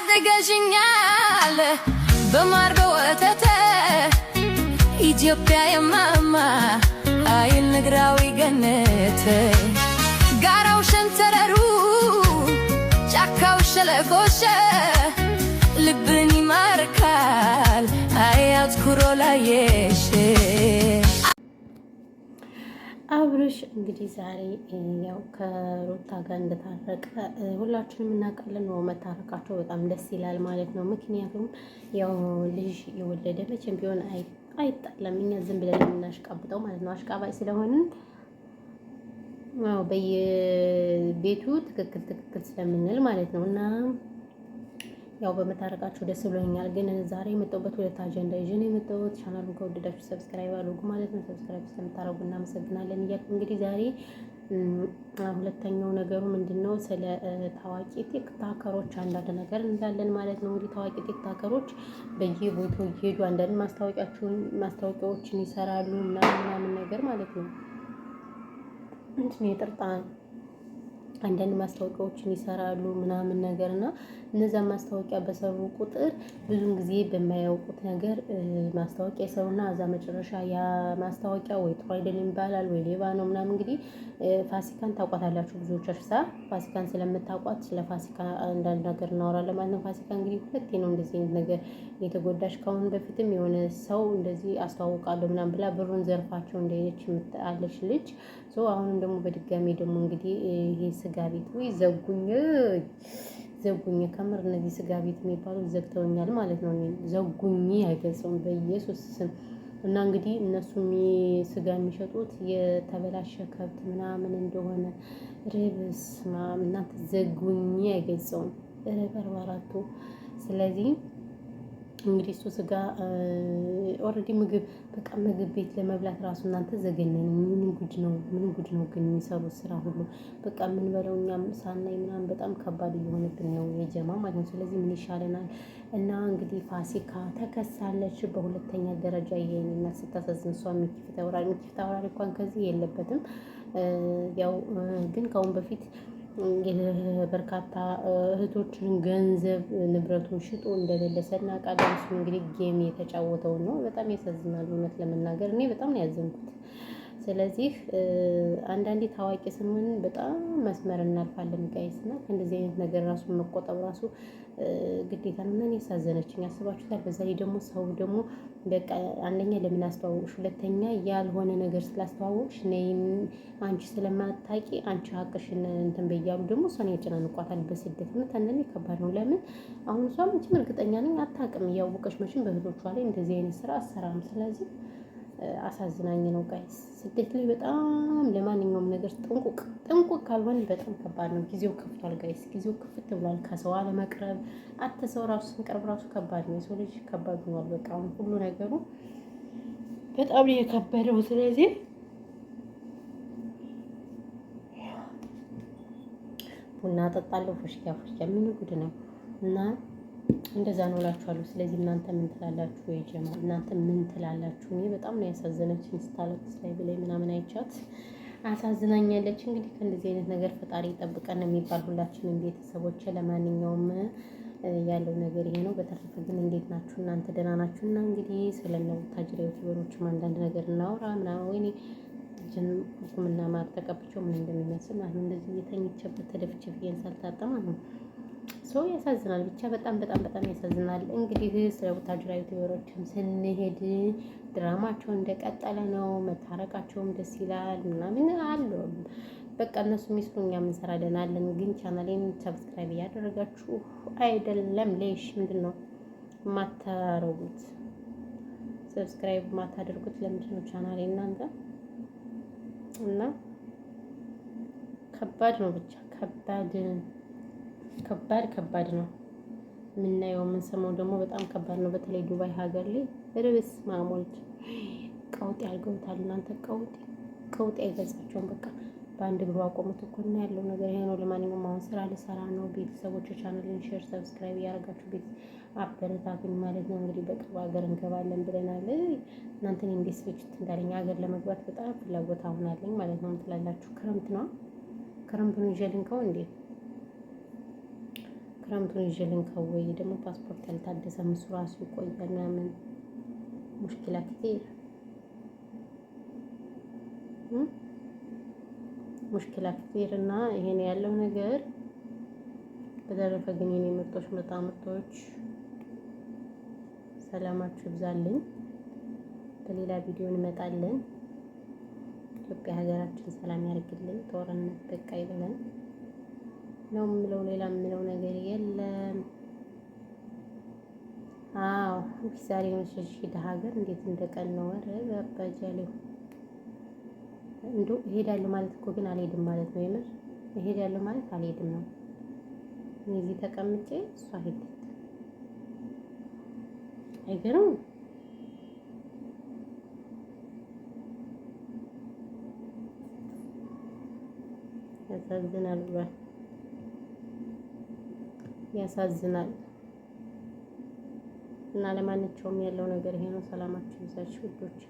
አሳድገሽኛል በማር በወተት ኢትዮጵያ የማማ አይን ንግራዊ ገነት ጋራው ሸንተረሩ ጫካው ሸለቆሽ ልብን ይማርካል አያት ኩሮ ላየሽ። አብርሽ እንግዲህ ዛሬ ያው ከሩታ ጋር እንደታረቀ ሁላችንም እናውቃለን። ነው መታረቃቸው በጣም ደስ ይላል ማለት ነው። ምክንያቱም ያው ልጅ የወለደ መቼም ቢሆን አይጣለም። እኛ ዝም ብለን የምናሽቃብጠው ማለት ነው። አሽቃባጭ ስለሆንን ያው በየቤቱ ትክክል ስለምንል ማለት ነው። እና ያው በመታረቃቸው ደስ ብሎኛል። ግን ዛሬ የመጣሁበት ሁለት አጀንዳ ይዤ ነው የመጣሁት። ቻናሉን ከወደዳችሁ ሰብስክራይብ አድርጉ ማለት ነው። ሰብስክራይብ ስለምታደርጉ እናመሰግናለን እያልኩ እንግዲህ ዛሬ ሁለተኛው ነገሩ ምንድነው? ስለ ታዋቂ ቲክታከሮች አንዳንድ ነገር እንላለን ማለት ነው። እንግዲህ ታዋቂ ቲክታከሮች በየቦታው እየሄዱ አንዳንድ ማስታወቂያዎችን ይሰራሉ ምናምን ነገር ማለት ነው። እንትን የጥርጣን አንዳንድ ማስታወቂያዎችን ይሰራሉ ምናምን ነገር እና እነዛ ማስታወቂያ በሰሩ ቁጥር ብዙን ጊዜ በማያውቁት ነገር ማስታወቂያ ይሰሩና እዛ መጨረሻ ያ ማስታወቂያ ወይ ጥሩ አይደለም ይባላል ወይ ሌባ ነው ምናምን። እንግዲህ ፋሲካን ታውቋታላችሁ ብዙዎቻችሁ ፋሲካን ስለምታውቋት ስለ ፋሲካ አንዳንድ ነገር እናወራለን ማለት ነው። ፋሲካ እንግዲህ ሁለቴ ነው እንደዚህ አይነት ነገር የተጎዳች። ከአሁን በፊትም የሆነ ሰው እንደዚህ አስተዋውቃለሁ ምናምን ብላ ብሩን ዘርፋቸው እንደሄደች የምትአለች ልጅ አሁንም ደግሞ በድጋሚ ደግሞ እንግዲህ ይሄ ስጋ ቤት ወይ ዘጉኝ ከምር እነዚህ ስጋ ቤት የሚባሉት ዘግተውኛል ማለት ነው። ዘጉኝ አይገልጸውም በኢየሱስ ስም። እና እንግዲህ እነሱ ስጋ የሚሸጡት የተበላሸ ከብት ምናምን እንደሆነ ርብስ እናንተ ዘጉኝ አይገልጸውም በርባራቱ። ስለዚህ እንግዲህ እሱ ስጋ ኦልሬዲ ምግብ ቤት ለመብላት ራሱ እናንተ ዘገነን። ምን ጉድ ነው ግን የሚሰሩት ስራ ሁሉ በቃ ምን በለው እኛም ሳናይ ምናምን በጣም ከባድ እየሆነብን ነው የጀማ ማለት ነው። ስለዚህ ምን ይሻለናል? እና እንግዲህ ፋሲካ ተከሳለች በሁለተኛ ደረጃ። ይሄንና ስታሳዝን እሷ ሚኪ ተወራሪ እንኳን ከዚህ የለበትም። ያው ግን ከአሁን በፊት በርካታ እህቶችን ገንዘብ ንብረቱን ሽጦ እንደሌለሰና ቃዳም እሱ እንግዲህ ጌም የተጫወተው ነው። በጣም ያሳዝናል እውነት ለመናገር እኔ በጣም ነው ያዘንኩት። ስለዚህ አንዳንዴ ታዋቂ ስንሆን በጣም መስመር እናልፋለን ጋይስ። እና ከእንደዚህ አይነት ነገር ራሱ መቆጠብ ራሱ ግዴታ ነው። እና እኔ ያሳዘነችኝ አስባችሁታል። በዛ ላይ ደግሞ ሰው ደግሞ በቃ አንደኛ ለምን አስተዋወቅሽ፣ ሁለተኛ ያልሆነ ነገር ስላስተዋወቅሽ ነይም አንቺ ስለማታቂ አንቺ ሀቅሽን እንትን በያሉ ደግሞ እሷን ያጨናንቋታል በስደት። እና አንዳንዴ ከባድ ነው። ለምን አሁን እሷ መቼም እርግጠኛ ነኝ አታውቅም። እያወቀች መቼም በእህቶቿ ላይ እንደዚህ አይነት ስራ አሰራም። ስለዚህ አሳዝናኝ ነው ጋይስ። ስደት ላይ በጣም ለማንኛውም ነገር ጥንቁቅ ካልሆነ በጣም ከባድ ነው። ጊዜው ከፍቷል ጋይስ፣ ጊዜው ክፍት ብሏል። ከሰው አለመቅረብ ሰው ራሱ ስንቀርብ ራሱ ከባድ ነው። የሰው ልጅ ከባድ ሆኗል። በቃ አሁን ሁሉ ነገሩ በጣም ነው የከበደው። ስለዚህ ቡና ጠጣለሁ ፎሽኪያ ምን ጉድ ነው እና እንደዛ ነው እላችኋለሁ። ስለዚህ እናንተ ምን ትላላችሁ? ወይ ጀማ እናንተ ምን ትላላችሁ? እኔ በጣም ነው ያሳዘነችኝ ስታለቅስ ላይ ብላይ ምናምን አይቻት አሳዝናኛለች። እንግዲህ ከእንደዚህ አይነት ነገር ፈጣሪ ይጠብቀን የሚባል ሁላችንም ቤተሰቦች። ለማንኛውም ያለው ነገር ይሄ ነው። በተረፈ ግን እንዴት ናችሁ እናንተ? ደህና ናችሁ? እና እንግዲህ ስለነው ታጅራ ዩቲዩበሮችም አንዳንድ ነገር እናውራ ምናምን ወይኔ ቁምና ማር ተቀብቼው ምን እንደሚመስል ማለት ነው። እንደዚህ የተኝቼበት ተደፍቼ ብዬን ሳልታጠማ ነው። ሰው ያሳዝናል። ብቻ በጣም ያሳዝናል። እንግዲህ ስለ ቡታጅራ ዩቲዩበሮችም ስንሄድ ድራማቸው እንደቀጠለ ነው። መታረቃቸውም ደስ ይላል ምናምን አሉ። በቃ እነሱ ሚስቱ እኛ እንሰራለን አለን። ግን ቻናሌን ሰብስክራይብ እያደረጋችሁ አይደለም ሌሽ ምንድነው ማታረጉት? ሰብስክራይብ ማታደርጉት ለምንድን ነው ቻናሌ እናንተ? እና ከባድ ነው። ብቻ ከባድ ነው። የምናየው የምንሰማው ደግሞ በጣም ከባድ ነው። በተለይ ዱባይ ሀገር ላይ ርብስ ማሞልት ቀውጤ አድርገውታል። እናንተ ቀውጤ አይገልጻቸውም። በቃ በአንድ እግሩ አቆሙት እኮ እና ያለው ነገር ይሄ ነው። ለማንኛውም አሁን ስራ ልሰራ ነው። ቤተሰቦች ቻናልን ሼር፣ ሰብስክራይብ እያደረጋችሁ ቤት አበረታቱኝ ማለት ነው። እንግዲህ በቅርብ ሀገር እንገባለን ብለናል። እናንተን እንዴት ስዊች እንዳለኝ ሀገር ለመግባት በጣም ፍላጎት አሁን አለኝ ማለት ነው። ትላላችሁ ክረምት ነው። ክረምቱን ይዤ ልንከው እንዴ? ክረምቱን ይዤልን ከወይ ደግሞ ፓስፖርት ያልታደሰ እሱ ራሱ ይቆያል ምናምን ሙሽኪላ كتير ሙሽኪላ كتير እና ይሄን ያለው ነገር። በተረፈ ግን የኔ ምርጦች ምርጦች ሰላማችሁ ይብዛልኝ። በሌላ ቪዲዮ እንመጣለን። ኢትዮጵያ ሀገራችን ሰላም ያርግልን። ጦርነት በቃ ይበለን ነው የምለው። ሌላ የምለው ነገር የለም። አዎ ዛሬ መሸሽ ሀገር እንዴት እንደቀን ነው። ወረ በአባጃሌው እንደው እሄዳለሁ ማለት እኮ ግን አልሄድም ማለት ነው። የምር እሄዳለሁ ማለት አልሄድም ነው። እዚህ ተቀምጬ እሷ ሄደት አይገርም። ያሳዝናል ብሏል። ያሳዝናል። እና ለማንኛውም ያለው ነገር ይሄ ነው። ሰላማችሁ ይብዛችሁ ውዶች።